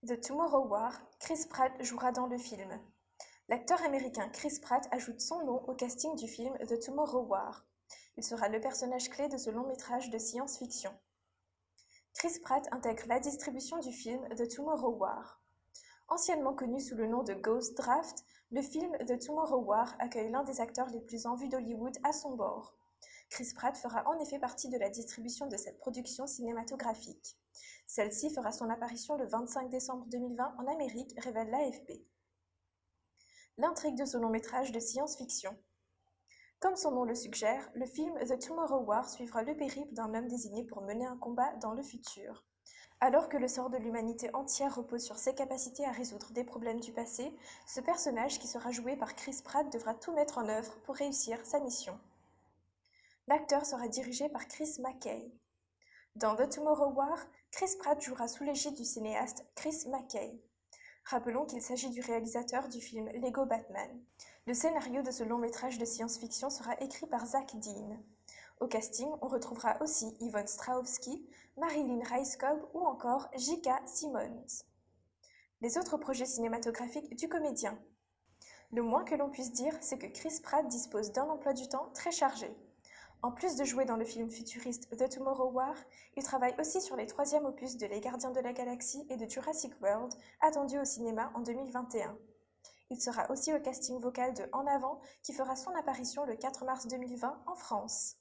The Tomorrow War, Chris Pratt jouera dans le film. L'acteur américain Chris Pratt ajoute son nom au casting du film The Tomorrow War. Il sera le personnage clé de ce long métrage de science-fiction. Chris Pratt intègre la distribution du film The Tomorrow War. Anciennement connu sous le nom de Ghost Draft, le film The Tomorrow War accueille l'un des acteurs les plus en vue d'Hollywood à son bord. Chris Pratt fera en effet partie de la distribution de cette production cinématographique. Celle-ci fera son apparition le 25 décembre 2020 en Amérique, révèle l'AFP. L'intrigue de ce long-métrage de science-fiction. Comme son nom le suggère, le film The Tomorrow War suivra le périple d'un homme désigné pour mener un combat dans le futur. Alors que le sort de l'humanité entière repose sur ses capacités à résoudre des problèmes du passé, ce personnage qui sera joué par Chris Pratt devra tout mettre en œuvre pour réussir sa mission. L'acteur sera dirigé par Chris McKay. Dans The Tomorrow War, Chris Pratt jouera sous l'égide du cinéaste Chris McKay. Rappelons qu'il s'agit du réalisateur du film Lego Batman. Le scénario de ce long métrage de science-fiction sera écrit par Zach Dean. Au casting, on retrouvera aussi Yvonne Strahovski, Marilyn Rajskub ou encore J.K. Simmons. Les autres projets cinématographiques du comédien. Le moins que l'on puisse dire, c'est que Chris Pratt dispose d'un emploi du temps très chargé. En plus de jouer dans le film futuriste The Tomorrow War, il travaille aussi sur les troisièmes opus de Les Gardiens de la Galaxie et de Jurassic World, attendus au cinéma en 2021. Il sera aussi au casting vocal de En Avant, qui fera son apparition le 4 mars 2020 en France.